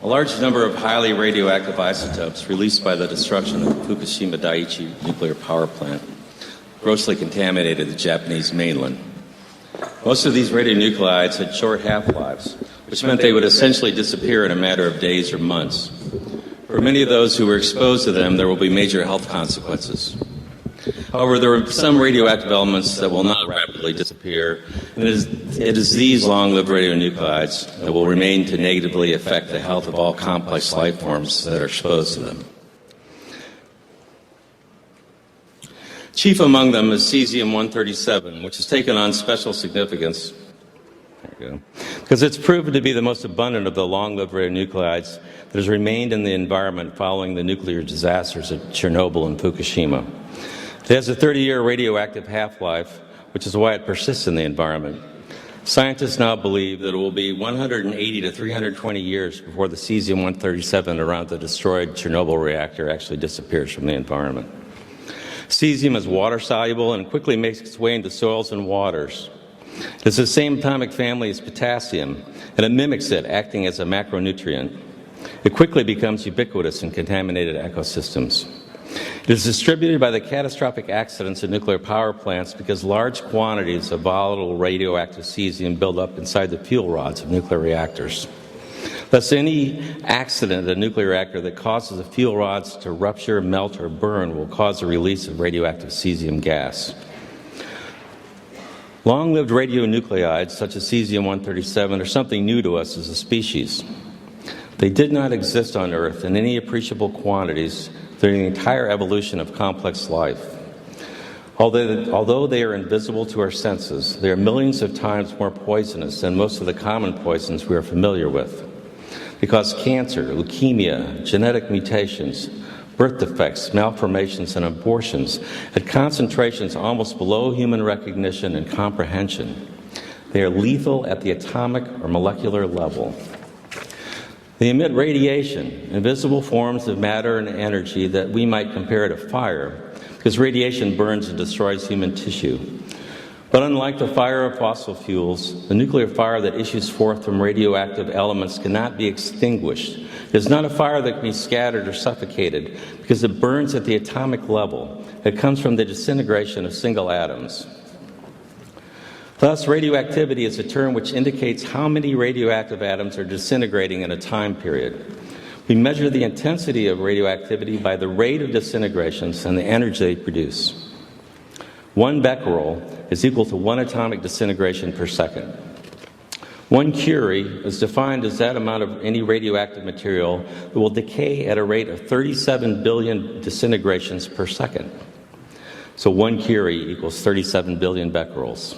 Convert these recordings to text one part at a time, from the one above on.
A large number of highly radioactive isotopes released by the destruction of the Fukushima Daiichi nuclear power plant grossly contaminated the Japanese mainland. Most of these radionuclides had short half-lives, which meant they would essentially disappear in a matter of days or months. For many of those who were exposed to them, there will be major health consequences. However, there are some radioactive elements that will not rapidly disappear, and it is these long-lived radionuclides that will remain to negatively affect the health of all complex life forms that are exposed to them. Chief among them is Cesium-137, which has taken on special significance because it's proven to be the most abundant of the long-lived radionuclides that has remained in the environment following the nuclear disasters of Chernobyl and Fukushima. It has a 30-year radioactive half-life, which is why it persists in the environment. Scientists now believe that it will be 180 to 320 years before the Cesium-137 around the destroyed Chernobyl reactor actually disappears from the environment. Cesium is water-soluble and quickly makes its way into soils and waters. It is the same atomic family as potassium, and it mimics it, acting as a macronutrient. It quickly becomes ubiquitous in contaminated ecosystems. It is distributed by the catastrophic accidents at nuclear power plants because large quantities of volatile radioactive cesium build up inside the fuel rods of nuclear reactors. Thus, any accident at a nuclear reactor that causes the fuel rods to rupture, melt, or burn will cause the release of radioactive cesium gas. Long-lived radionuclides, such as Cesium-137, are something new to us as a species. They did not exist on Earth in any appreciable quantities during the entire evolution of complex life. Although they are invisible to our senses, they are millions of times more poisonous than most of the common poisons we are familiar with. They cause cancer, leukemia, genetic mutations, birth defects, malformations, and abortions at concentrations almost below human recognition and comprehension. They are lethal at the atomic or molecular level. They emit radiation, invisible forms of matter and energy that we might compare to fire, because radiation burns and destroys human tissue. But unlike the fire of fossil fuels, the nuclear fire that issues forth from radioactive elements cannot be extinguished. It is not a fire that can be scattered or suffocated because it burns at the atomic level. It comes from the disintegration of single atoms. Thus, radioactivity is a term which indicates how many radioactive atoms are disintegrating in a time period. We measure the intensity of radioactivity by the rate of disintegrations and the energy they produce. 1 becquerel is equal to 1 atomic disintegration per second. 1 curie is defined as that amount of any radioactive material that will decay at a rate of 37 billion disintegrations per second. So 1 curie equals 37 billion becquerels.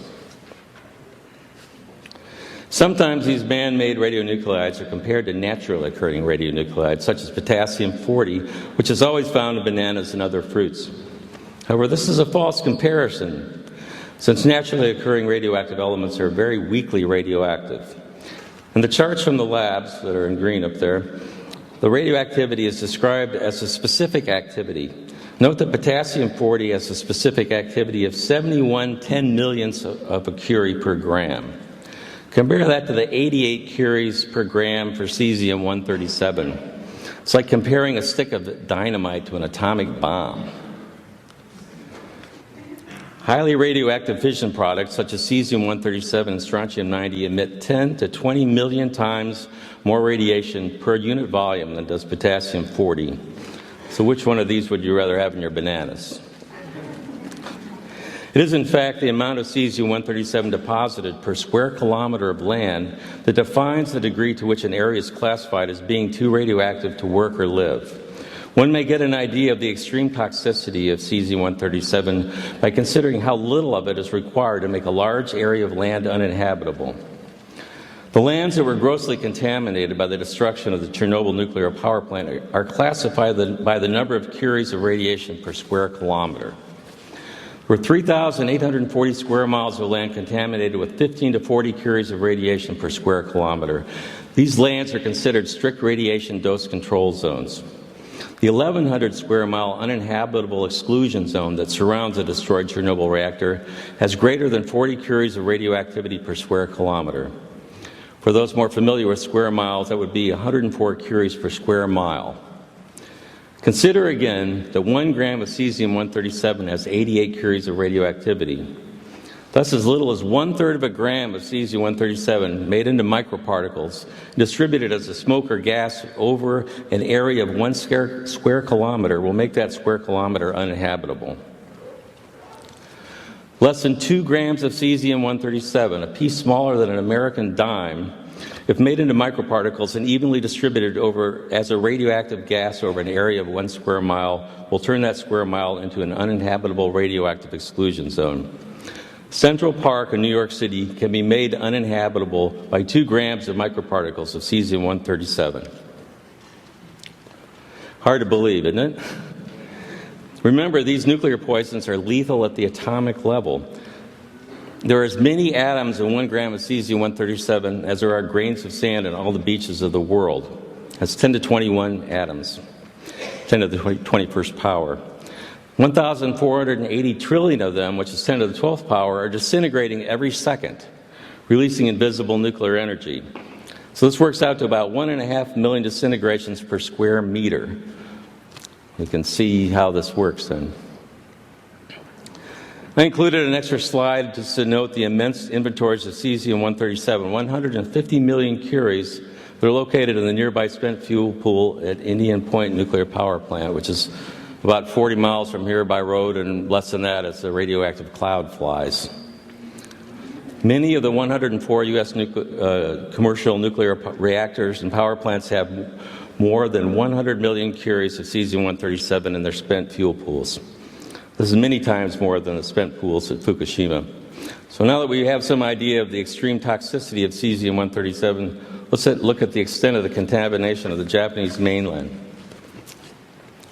Sometimes these man-made radionuclides are compared to naturally occurring radionuclides, such as potassium-40, which is always found in bananas and other fruits. However, this is a false comparison, since naturally occurring radioactive elements are very weakly radioactive. In the charts from the labs that are in green up there, the radioactivity is described as a specific activity. Note that potassium-40 has a specific activity of 71 10-millionths of a curie per gram. Compare that to the 88 curies per gram for Cesium-137. It's like comparing a stick of dynamite to an atomic bomb. Highly radioactive fission products such as Cesium-137 and Strontium-90 emit 10 to 20 million times more radiation per unit volume than does potassium-40. So which one of these would you rather have in your bananas? It is, in fact, the amount of Cesium-137 deposited per square kilometer of land that defines the degree to which an area is classified as being too radioactive to work or live. One may get an idea of the extreme toxicity of Cesium-137 by considering how little of it is required to make a large area of land uninhabitable. The lands that were grossly contaminated by the destruction of the Chernobyl nuclear power plant are classified by the number of curies of radiation per square kilometer. There were 3,840 square miles of land contaminated with 15 to 40 curies of radiation per square kilometer. These lands are considered strict radiation dose control zones. The 1,100 square mile uninhabitable exclusion zone that surrounds the destroyed Chernobyl reactor has greater than 40 curies of radioactivity per square kilometer. For those more familiar with square miles, that would be 104 curies per square mile. Consider again that 1 gram of cesium-137 has 88 curies of radioactivity. Thus, as little as 1/3 of a gram of cesium-137 made into microparticles, distributed as a smoke or gas over an area of 1 square kilometer will make that square kilometer uninhabitable. Less than 2 grams of cesium-137, a piece smaller than an American dime, if made into microparticles and evenly distributed over as a radioactive gas over an area of 1 square mile, will turn that square mile into an uninhabitable radioactive exclusion zone. Central Park in New York City can be made uninhabitable by 2 grams of microparticles of cesium-137. Hard to believe, isn't it? Remember, these nuclear poisons are lethal at the atomic level. There are as many atoms in 1 gram of cesium-137 as there are grains of sand on all the beaches of the world. That's 10 to 21 atoms, 10 to the 21st power. 1,480 trillion of them, which is 10 to the 12th power, are disintegrating every second, releasing invisible nuclear energy. So this works out to about 1.5 million disintegrations per square meter. You can see how this works then. I included an extra slide just to note the immense inventories of cesium-137, 150 million curies that are located in the nearby spent fuel pool at Indian Point Nuclear Power Plant, which is about 40 miles from here by road, and less than that as the radioactive cloud flies. Many of the 104 U.S. commercial nuclear reactors and power plants have more than 100 million curies of cesium-137 in their spent fuel pools. This is many times more than the spent pools at Fukushima. So now that we have some idea of the extreme toxicity of cesium-137, let's look at the extent of the contamination of the Japanese mainland.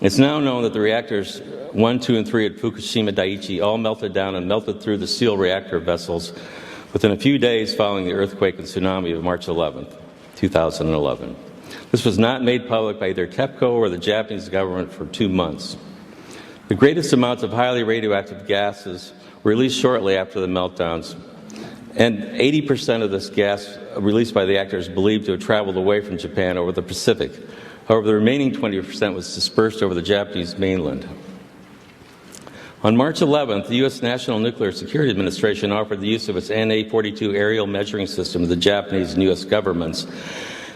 It's now known that the reactors 1, 2, and 3 at Fukushima Daiichi all melted down and melted through the seal reactor vessels within a few days following the earthquake and tsunami of March 11, 2011. This was not made public by either TEPCO or the Japanese government for 2 months. The greatest amounts of highly radioactive gases were released shortly after the meltdowns, and 80% of this gas released by the reactor is believed to have traveled away from Japan over the Pacific. However, the remaining 20% was dispersed over the Japanese mainland. On March 11th, the U.S. National Nuclear Security Administration offered the use of its NA-42 aerial measuring system to the Japanese and U.S. governments.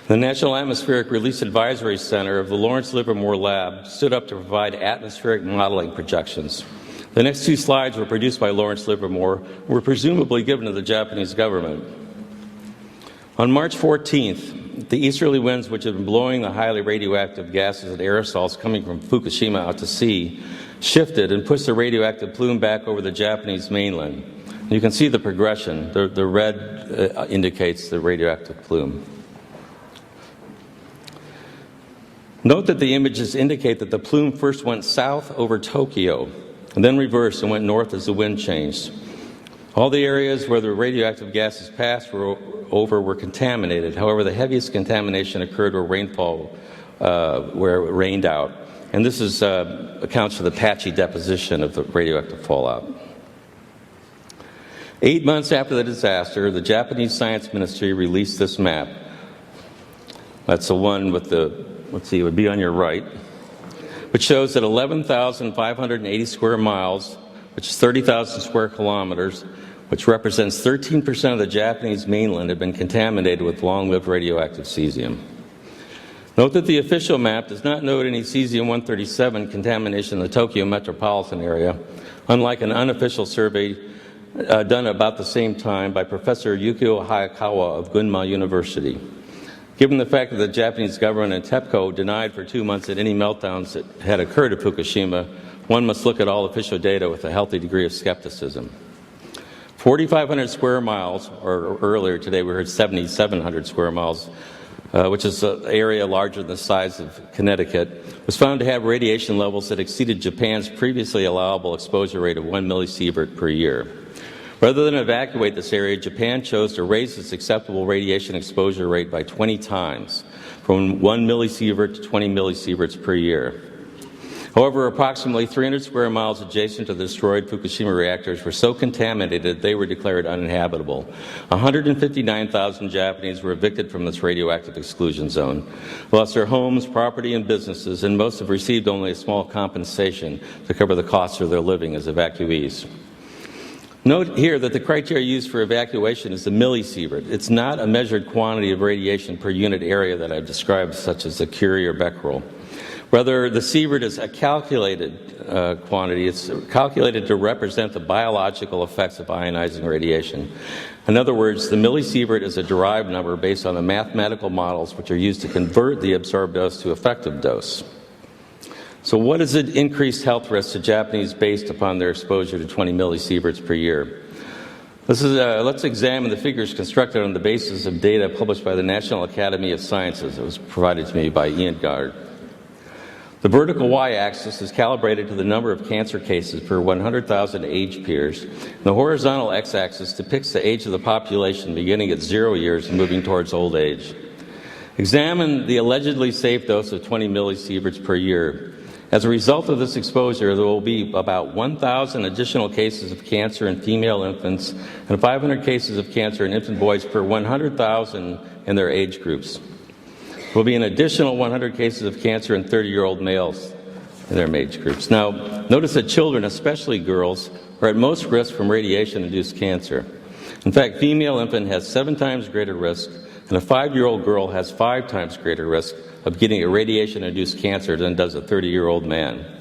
The National Atmospheric Release Advisory Center of the Lawrence Livermore Lab stood up to provide atmospheric modeling projections. The next 2 slides were produced by Lawrence Livermore and were presumably given to the Japanese government. On March 14th, the easterly winds which had been blowing the highly radioactive gases and aerosols coming from Fukushima out to sea shifted and pushed the radioactive plume back over the Japanese mainland. You can see the progression. The red indicates the radioactive plume. Note that the images indicate that the plume first went south over Tokyo and then reversed and went north as the wind changed. All the areas where the radioactive gases passed were contaminated. However, the heaviest contamination occurred where where it rained out. And this accounts for the patchy deposition of the radioactive fallout. 8 months after the disaster, the Japanese Science Ministry released this map. That's the one with let's see, it would be on your right, which shows that 11,580 square miles, which is 30,000 square kilometers, which represents 13% of the Japanese mainland, had been contaminated with long-lived radioactive cesium. Note that the official map does not note any cesium-137 contamination in the Tokyo metropolitan area, unlike an unofficial survey done about the same time by Professor Yukio Hayakawa of Gunma University. Given the fact that the Japanese government and TEPCO denied for 2 months that any meltdowns that had occurred at Fukushima, one must look at all official data with a healthy degree of skepticism. 4,500 square miles, or earlier today we heard 7,700 square miles, which is an area larger than the size of Connecticut, was found to have radiation levels that exceeded Japan's previously allowable exposure rate of 1 millisievert per year. Rather than evacuate this area, Japan chose to raise its acceptable radiation exposure rate by 20 times, from 1 millisievert to 20 millisieverts per year. However, approximately 300 square miles adjacent to the destroyed Fukushima reactors were so contaminated they were declared uninhabitable. 159,000 Japanese were evicted from this radioactive exclusion zone, lost their homes, property, and businesses, and most have received only a small compensation to cover the costs of their living as evacuees. Note here that the criteria used for evacuation is the millisievert. It's not a measured quantity of radiation per unit area that I've described, such as the Curie or becquerel. Rather, the sievert is a calculated quantity. It's calculated to represent the biological effects of ionizing radiation. In other words, the millisievert is a derived number based on the mathematical models which are used to convert the absorbed dose to effective dose. So what is the increased health risk to Japanese based upon their exposure to 20 millisieverts per year? Let's examine the figures constructed on the basis of data published by the National Academy of Sciences. It was provided to me by Ian Gard. The vertical y-axis is calibrated to the number of cancer cases per 100,000 age peers. The horizontal x-axis depicts the age of the population beginning at 0 years and moving towards old age. Examine the allegedly safe dose of 20 millisieverts per year. As a result of this exposure, there will be about 1,000 additional cases of cancer in female infants and 500 cases of cancer in infant boys per 100,000 in their age groups. There will be an additional 100 cases of cancer in 30-year-old males in their age groups. Now, notice that children, especially girls, are at most risk from radiation-induced cancer. In fact, female infant has 7 times greater risk, and a 5-year-old girl has 5 times greater risk of getting a radiation-induced cancer than does a 30-year-old man.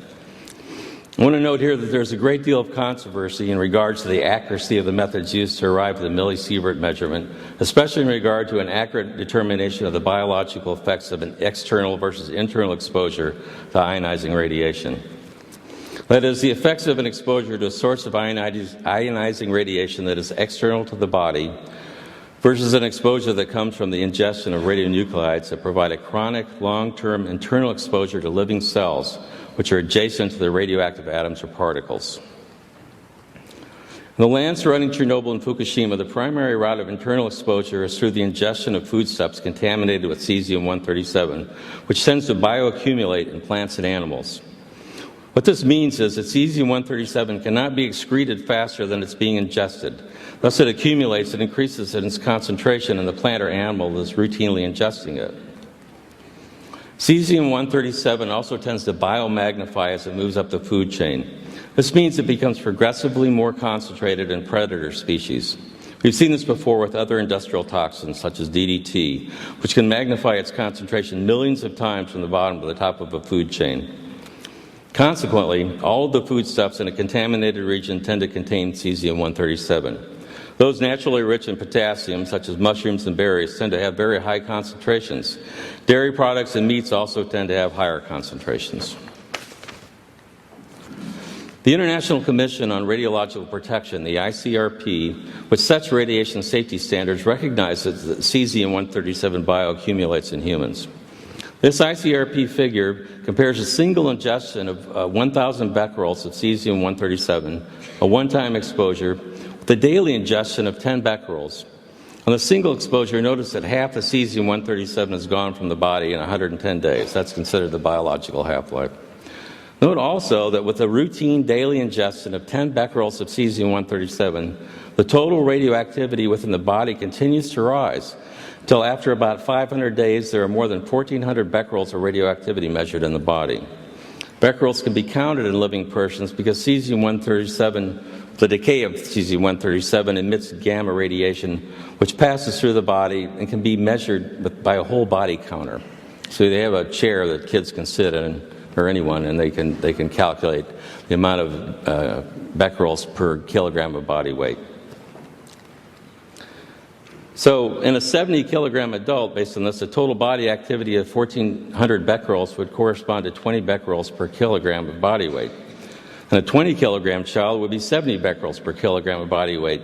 I want to note here that there's a great deal of controversy in regards to the accuracy of the methods used to arrive at the millisievert measurement, especially in regard to an accurate determination of the biological effects of an external versus internal exposure to ionizing radiation. That is, the effects of an exposure to a source of ionizing radiation that is external to the body versus an exposure that comes from the ingestion of radionuclides that provide a chronic, long-term internal exposure to living cells, which are adjacent to the radioactive atoms or particles. In the land surrounding Chernobyl and Fukushima, the primary route of internal exposure is through the ingestion of foodstuffs contaminated with cesium-137, which tends to bioaccumulate in plants and animals. What this means is that cesium-137 cannot be excreted faster than it's being ingested. Thus, it accumulates and increases in its concentration in the plant or animal that is routinely ingesting it. Cesium-137 also tends to biomagnify as it moves up the food chain. This means it becomes progressively more concentrated in predator species. We've seen this before with other industrial toxins, such as DDT, which can magnify its concentration millions of times from the bottom to the top of a food chain. Consequently, all of the foodstuffs in a contaminated region tend to contain cesium-137. Those naturally rich in potassium, such as mushrooms and berries, tend to have very high concentrations. Dairy products and meats also tend to have higher concentrations. The International Commission on Radiological Protection, the ICRP, which sets radiation safety standards, recognizes that cesium-137 bioaccumulates in humans. This ICRP figure compares a single ingestion of 1,000 becquerels of cesium-137, a one-time exposure, the daily ingestion of 10 becquerels. On the single exposure, notice that half the cesium-137 is gone from the body in 110 days. That's considered the biological half-life. Note also that with a routine daily ingestion of 10 becquerels of cesium-137, the total radioactivity within the body continues to rise until after about 500 days there are more than 1,400 becquerels of radioactivity measured in the body. Becquerels can be counted in living persons because cesium-137, the decay of cesium-137 emits gamma radiation which passes through the body and can be measured by a whole body counter. So they have a chair that kids can sit in, or anyone, and they can calculate the amount of becquerels per kilogram of body weight. So in a 70-kilogram adult, based on this, the total body activity of 1,400 becquerels would correspond to 20 becquerels per kilogram of body weight. And a 20-kilogram child would be 70 becquerels per kilogram of body weight.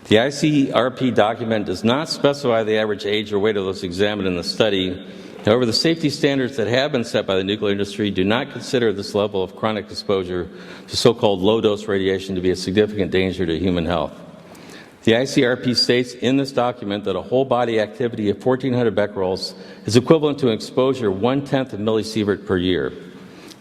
The ICRP document does not specify the average age or weight of those examined in the study. However, the safety standards that have been set by the nuclear industry do not consider this level of chronic exposure to so-called low-dose radiation to be a significant danger to human health. The ICRP states in this document that a whole body activity of 1,400 becquerels is equivalent to an exposure 1/10 of millisievert per year.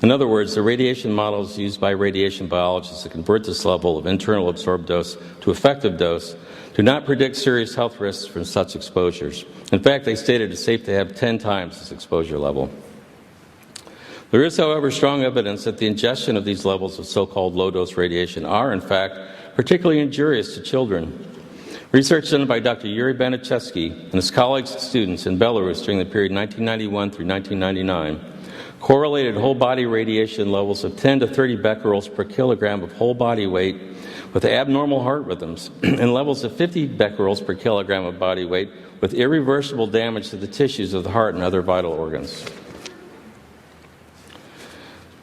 In other words, the radiation models used by radiation biologists to convert this level of internal absorbed dose to effective dose do not predict serious health risks from such exposures. In fact, they stated it's safe to have 10 times this exposure level. There is, however, strong evidence that the ingestion of these levels of so-called low-dose radiation are, in fact, particularly injurious to children. Research done by Dr. Yuri Baniszewski and his colleagues and students in Belarus during the period 1991 through 1999 correlated whole-body radiation levels of 10 to 30 becquerels per kilogram of whole body weight with abnormal heart rhythms and levels of 50 becquerels per kilogram of body weight with irreversible damage to the tissues of the heart and other vital organs.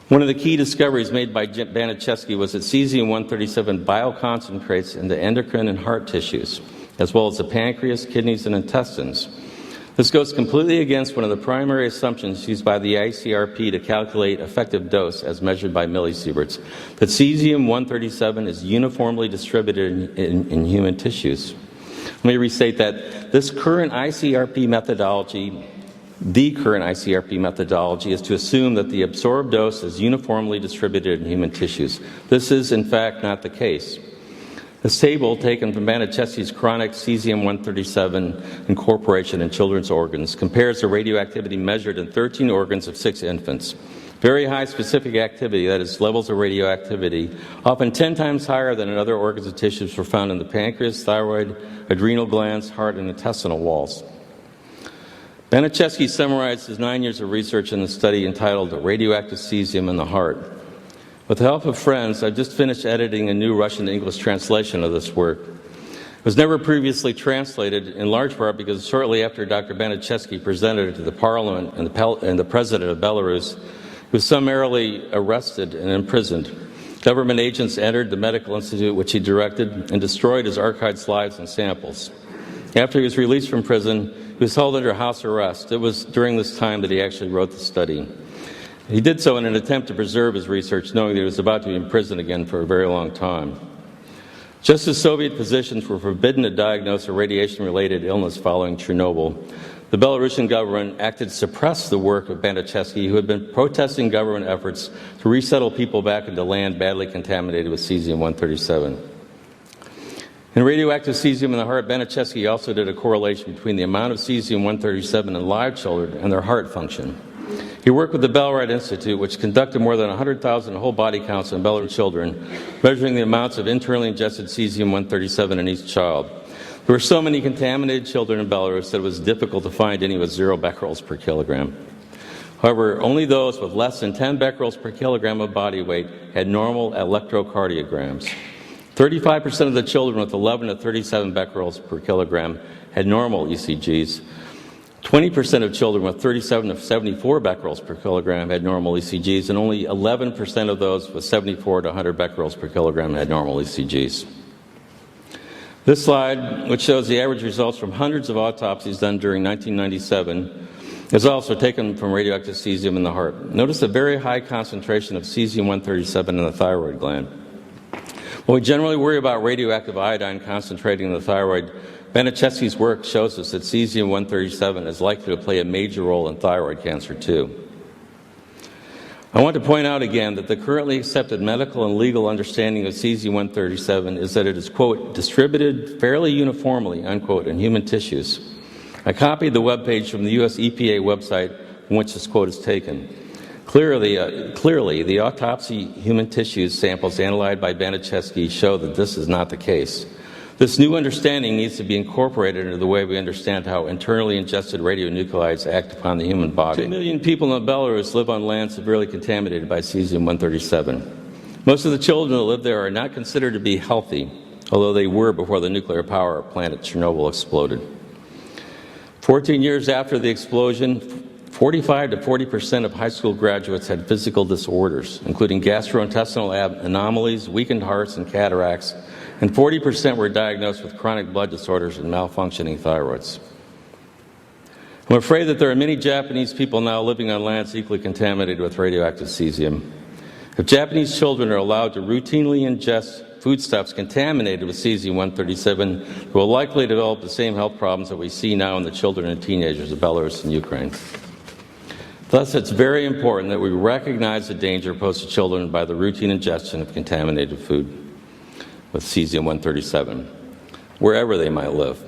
One of the key discoveries made by Baniszewski was that Cesium-137 bioconcentrates into endocrine and heart tissues, as well as the pancreas, kidneys, and intestines. This goes completely against one of the primary assumptions used by the ICRP to calculate effective dose as measured by millisieverts, that Cesium-137 is uniformly distributed in human tissues. Let me restate that the current ICRP methodology is to assume that the absorbed dose is uniformly distributed in human tissues. This is, in fact, not the case. This table, taken from Baniszewski's chronic Cesium-137 incorporation in children's organs, compares the radioactivity measured in 13 organs of 6 infants. Very high specific activity, that is, levels of radioactivity, often 10 times higher than in other organs and tissues, were found in the pancreas, thyroid, adrenal glands, heart, and intestinal walls. Baniszewski summarized his 9 years of research in the study entitled Radioactive Cesium in the Heart. With the help of friends, I've just finished editing a new Russian-English translation of this work. It was never previously translated, in large part because shortly after Dr. Baniszewski presented it to the Parliament and the President of Belarus, he was summarily arrested and imprisoned. Government agents entered the medical institute which he directed and destroyed his archived slides and samples. After he was released from prison, he was held under house arrest. It was during this time that he actually wrote the study. He did so in an attempt to preserve his research, knowing that he was about to be in prison again for a very long time. Just as Soviet physicians were forbidden to diagnose a radiation-related illness following Chernobyl, the Belarusian government acted to suppress the work of Baniszewski, who had been protesting government efforts to resettle people back into land badly contaminated with Cesium-137. In radioactive cesium in the heart, Baniszewski also did a correlation between the amount of Cesium-137 in live children and their heart function. He worked with the Belrite Institute, which conducted more than 100,000 whole body counts on Belarusian children, measuring the amounts of internally ingested Cesium-137 in each child. There were so many contaminated children in Belarus that it was difficult to find any with 0 becquerels per kilogram. However, only those with less than 10 becquerels per kilogram of body weight had normal electrocardiograms. 35% of the children with 11 to 37 becquerels per kilogram had normal ECGs. 20% of children with 37 to 74 becquerels per kilogram had normal ECGs, and only 11% of those with 74 to 100 becquerels per kilogram had normal ECGs. This slide, which shows the average results from hundreds of autopsies done during 1997, is also taken from radioactive cesium in the heart. Notice a very high concentration of Cesium-137 in the thyroid gland. When we generally worry about radioactive iodine concentrating in the thyroid, Baniszewski's work shows us that Cesium-137 is likely to play a major role in thyroid cancer too. I want to point out again that the currently accepted medical and legal understanding of Cesium-137 is that it is, quote, distributed fairly uniformly, unquote, in human tissues. I copied the webpage from the U.S. EPA website from which this quote is taken. Clearly, the autopsy human tissues samples analyzed by Baniszewski show that this is not the case. This new understanding needs to be incorporated into the way we understand how internally ingested radionuclides act upon the human body. 2 million people in Belarus live on land severely contaminated by Cesium-137. Most of the children that live there are not considered to be healthy, although they were before the nuclear power plant at Chernobyl exploded. 14 years after the explosion, 45 to 40% of high school graduates had physical disorders, including gastrointestinal anomalies, weakened hearts, and cataracts, and 40% were diagnosed with chronic blood disorders and malfunctioning thyroids. I'm afraid that there are many Japanese people now living on lands equally contaminated with radioactive cesium. If Japanese children are allowed to routinely ingest foodstuffs contaminated with Cesium-137, they will likely develop the same health problems that we see now in the children and teenagers of Belarus and Ukraine. Thus, it's very important that we recognize the danger posed to children by the routine ingestion of contaminated food with Cesium-137, wherever they might live.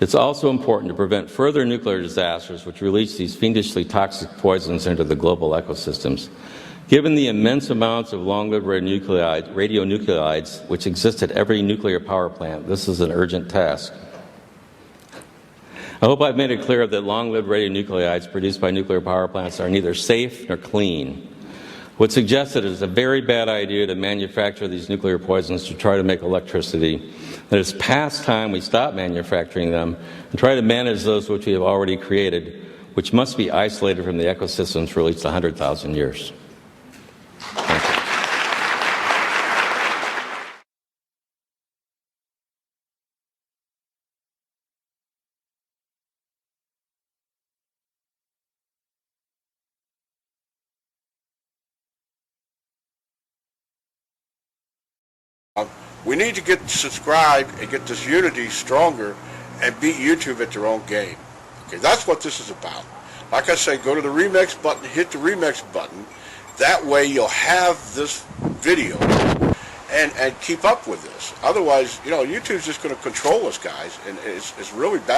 It's also important to prevent further nuclear disasters which release these fiendishly toxic poisons into the global ecosystems. Given the immense amounts of long-lived radionuclides which exist at every nuclear power plant, this is an urgent task. I hope I've made it clear that long-lived radionuclides produced by nuclear power plants are neither safe nor clean. What's suggested is a very bad idea to manufacture these nuclear poisons to try to make electricity. That it's past time we stop manufacturing them and try to manage those which we have already created, which must be isolated from the ecosystems for at least 100,000 years. Thank you. We need to get subscribed and get this unity stronger and beat YouTube at their own game. Okay, that's what this is about. Like I say, go to the remix button, hit the remix button. That way you'll have this video and keep up with this. Otherwise, YouTube's just going to control us, guys, and it's really bad.